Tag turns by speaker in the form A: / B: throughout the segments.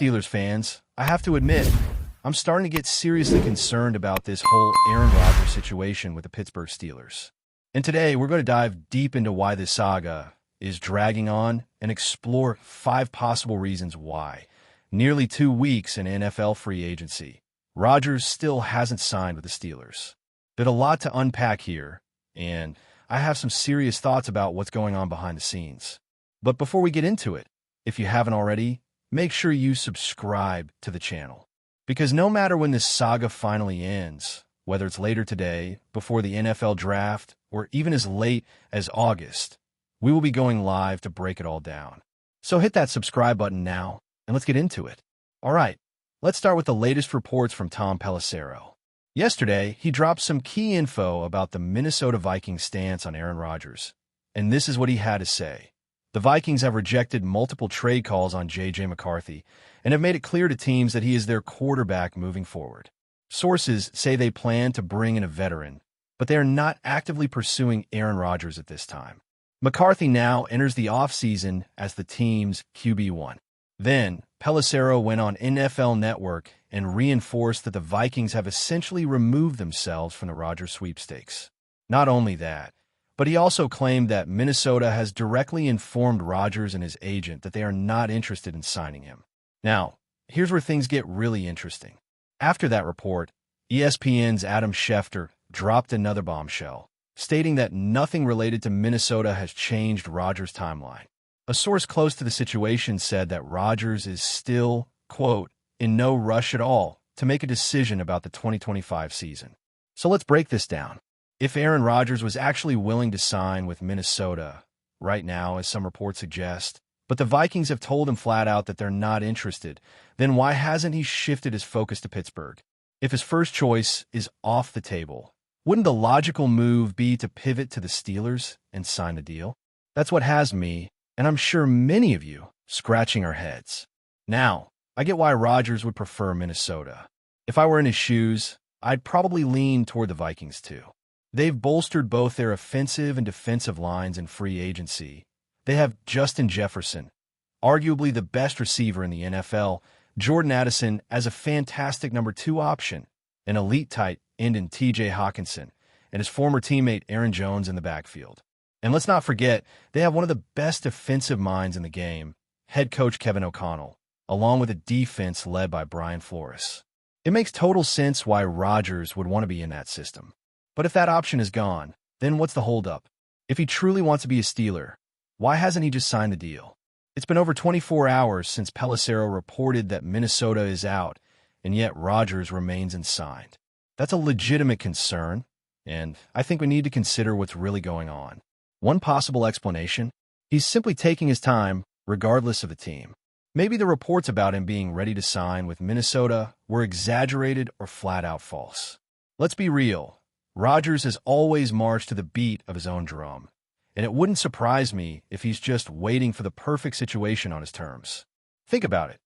A: Steelers fans, I have to admit, I'm starting to get seriously concerned about this whole Aaron Rodgers situation with the Pittsburgh Steelers. And today, we're going to dive deep into why this saga is dragging on and explore 5 possible reasons why, nearly 2 weeks in NFL free agency, Rodgers still hasn't signed with the Steelers. There's a lot to unpack here, and I have some serious thoughts about what's going on behind the scenes. But before we get into it, if you haven't already, make sure you subscribe to the channel. Because no matter when this saga finally ends, whether it's later today, before the NFL draft, or even as late as August, we will be going live to break it all down. So hit that subscribe button now, and let's get into it. All right, let's start with the latest reports from Tom Pelissero. Yesterday, he dropped some key info about the Minnesota Vikings stance on Aaron Rodgers, and this is what he had to say. The Vikings have rejected multiple trade calls on J.J. McCarthy and have made it clear to teams that he is their quarterback moving forward. Sources say they plan to bring in a veteran, but they are not actively pursuing Aaron Rodgers at this time. McCarthy now enters the offseason as the team's QB1. Then, Pelissero went on NFL Network and reinforced that the Vikings have essentially removed themselves from the Rodgers sweepstakes. Not only that, but he also claimed that Minnesota has directly informed Rodgers and his agent that they are not interested in signing him. Now, here's where things get really interesting. After that report, ESPN's Adam Schefter dropped another bombshell, stating that nothing related to Minnesota has changed Rodgers' timeline. A source close to the situation said that Rodgers is still, quote, in no rush at all to make a decision about the 2025 season. So let's break this down. If Aaron Rodgers was actually willing to sign with Minnesota right now, as some reports suggest, but the Vikings have told him flat out that they're not interested, then why hasn't he shifted his focus to Pittsburgh? If his first choice is off the table, wouldn't the logical move be to pivot to the Steelers and sign the deal? That's what has me, and I'm sure many of you, scratching our heads. Now, I get why Rodgers would prefer Minnesota. If I were in his shoes, I'd probably lean toward the Vikings too. They've bolstered both their offensive and defensive lines in free agency. They have Justin Jefferson, arguably the best receiver in the NFL, Jordan Addison as a fantastic number 2 option, an elite tight end in T.J. Hockenson, and his former teammate Aaron Jones in the backfield. And let's not forget, they have one of the best defensive minds in the game, head coach Kevin O'Connell, along with a defense led by Brian Flores. It makes total sense why Rodgers would want to be in that system. But if that option is gone, then what's the holdup? If he truly wants to be a Steeler, why hasn't he just signed the deal? It's been over 24 hours since Pelissero reported that Minnesota is out, and yet Rodgers remains unsigned. That's a legitimate concern, and I think we need to consider what's really going on. One possible explanation, he's simply taking his time regardless of the team. Maybe the reports about him being ready to sign with Minnesota were exaggerated or flat out false. Let's be real. Rodgers has always marched to the beat of his own drum, and it wouldn't surprise me if he's just waiting for the perfect situation on his terms. Think about it.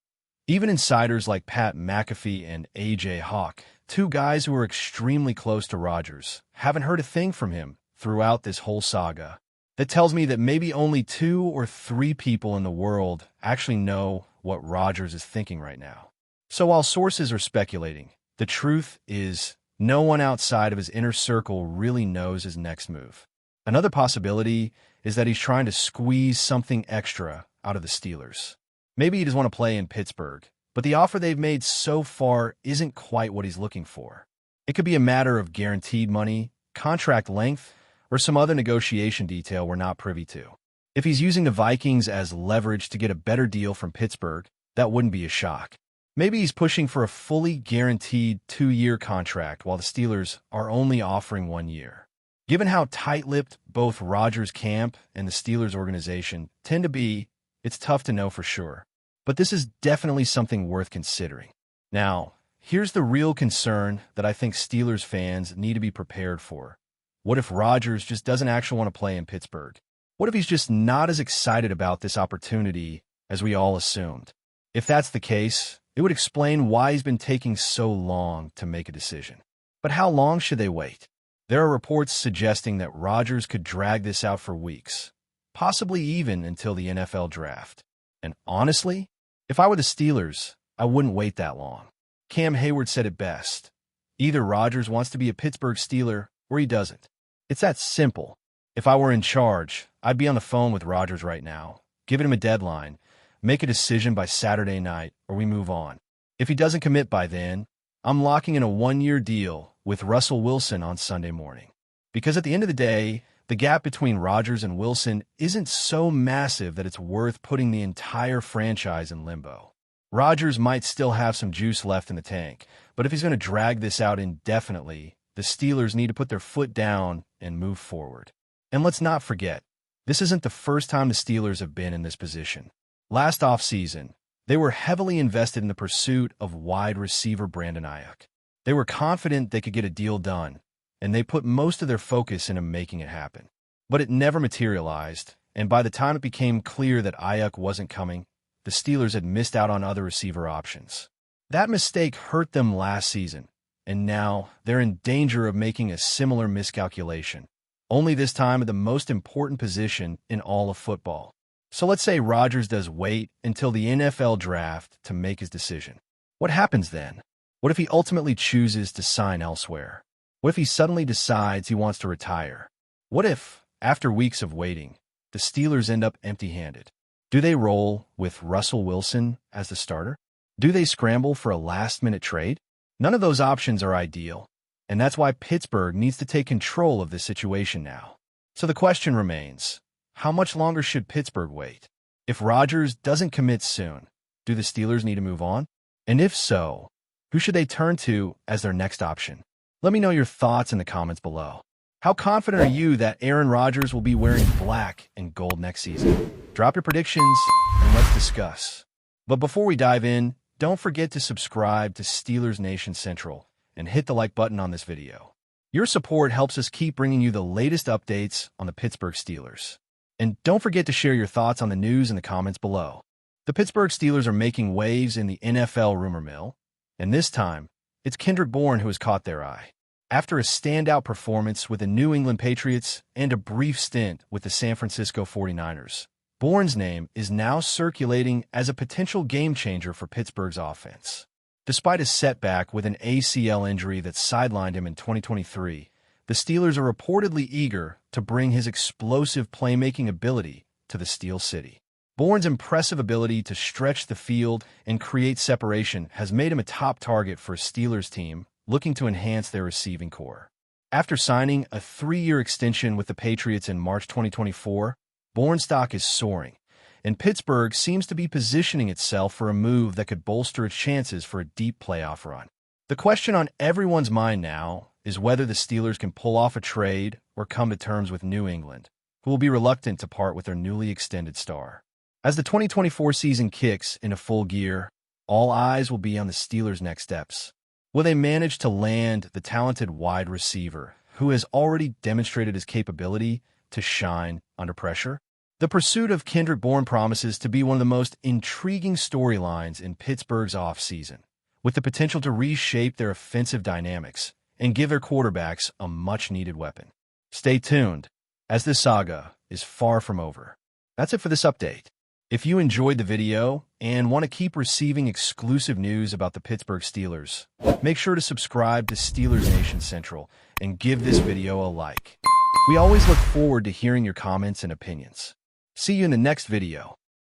A: Even insiders like Pat McAfee and A.J. Hawk, 2 guys who are extremely close to Rodgers, haven't heard a thing from him throughout this whole saga. That tells me that maybe only 2 or 3 people in the world actually know what Rodgers is thinking right now. So while sources are speculating, the truth is no one outside of his inner circle really knows his next move. Another possibility is that he's trying to squeeze something extra out of the Steelers. Maybe he doesn't want to play in Pittsburgh, but the offer they've made so far isn't quite what he's looking for. It could be a matter of guaranteed money, contract length, or some other negotiation detail we're not privy to. If he's using the Vikings as leverage to get a better deal from Pittsburgh, that wouldn't be a shock. Maybe he's pushing for a fully guaranteed 2-year contract while the Steelers are only offering 1 year. Given how tight-lipped both Rodgers' camp and the Steelers' organization tend to be, it's tough to know for sure. But this is definitely something worth considering. Now, here's the real concern that I think Steelers fans need to be prepared for. What if Rodgers just doesn't actually want to play in Pittsburgh? What if he's just not as excited about this opportunity as we all assumed? If that's the case, it would explain why he's been taking so long to make a decision. But how long should they wait? There are reports suggesting that Rodgers could drag this out for weeks, possibly even until the NFL draft. And honestly, if I were the Steelers, I wouldn't wait that long. Cam Hayward said it best. Either Rodgers wants to be a Pittsburgh Steeler or he doesn't. It's that simple. If I were in charge, I'd be on the phone with Rodgers right now, giving him a deadline, make a decision by Saturday night, or we move on. If he doesn't commit by then, I'm locking in a one-year deal with Russell Wilson on Sunday morning. Because at the end of the day, the gap between Rodgers and Wilson isn't so massive that it's worth putting the entire franchise in limbo. Rodgers might still have some juice left in the tank, but if he's going to drag this out indefinitely, the Steelers need to put their foot down and move forward. And let's not forget, this isn't the first time the Steelers have been in this position. Last offseason, they were heavily invested in the pursuit of wide receiver Brandon Ayuk. They were confident they could get a deal done, and they put most of their focus into making it happen. But it never materialized, and by the time it became clear that Ayuk wasn't coming, the Steelers had missed out on other receiver options. That mistake hurt them last season, and now they're in danger of making a similar miscalculation, only this time at the most important position in all of football. So let's say Rodgers does wait until the NFL draft to make his decision. What happens then? What if he ultimately chooses to sign elsewhere? What if he suddenly decides he wants to retire? What if, after weeks of waiting, the Steelers end up empty-handed? Do they roll with Russell Wilson as the starter? Do they scramble for a last-minute trade? None of those options are ideal, and that's why Pittsburgh needs to take control of this situation now. So the question remains, how much longer should Pittsburgh wait? If Rodgers doesn't commit soon, do the Steelers need to move on? And if so, who should they turn to as their next option? Let me know your thoughts in the comments below. How confident are you that Aaron Rodgers will be wearing black and gold next season? Drop your predictions and let's discuss. But before we dive in, don't forget to subscribe to Steelers Nation Central and hit the like button on this video. Your support helps us keep bringing you the latest updates on the Pittsburgh Steelers. And don't forget to share your thoughts on the news in the comments below. The Pittsburgh Steelers are making waves in the NFL rumor mill, and this time, it's Kendrick Bourne who has caught their eye. After a standout performance with the New England Patriots and a brief stint with the San Francisco 49ers, Bourne's name is now circulating as a potential game-changer for Pittsburgh's offense. Despite a setback with an ACL injury that sidelined him in 2023, the Steelers are reportedly eager to bring his explosive playmaking ability to the Steel City. Bourne's impressive ability to stretch the field and create separation has made him a top target for a Steelers team looking to enhance their receiving core. After signing a 3-year extension with the Patriots in March 2024, Bourne's stock is soaring, and Pittsburgh seems to be positioning itself for a move that could bolster its chances for a deep playoff run. The question on everyone's mind now is whether the Steelers can pull off a trade or come to terms with New England, who will be reluctant to part with their newly extended star. As the 2024 season kicks into full gear, all eyes will be on the Steelers' next steps. Will they manage to land the talented wide receiver who has already demonstrated his capability to shine under pressure? The pursuit of Kendrick Bourne promises to be one of the most intriguing storylines in Pittsburgh's offseason, with the potential to reshape their offensive dynamics and give their quarterbacks a much-needed weapon. Stay tuned, as this saga is far from over. That's it for this update. If you enjoyed the video and want to keep receiving exclusive news about the Pittsburgh Steelers, make sure to subscribe to Steelers Nation Central and give this video a like. We always look forward to hearing your comments and opinions. See you in the next video.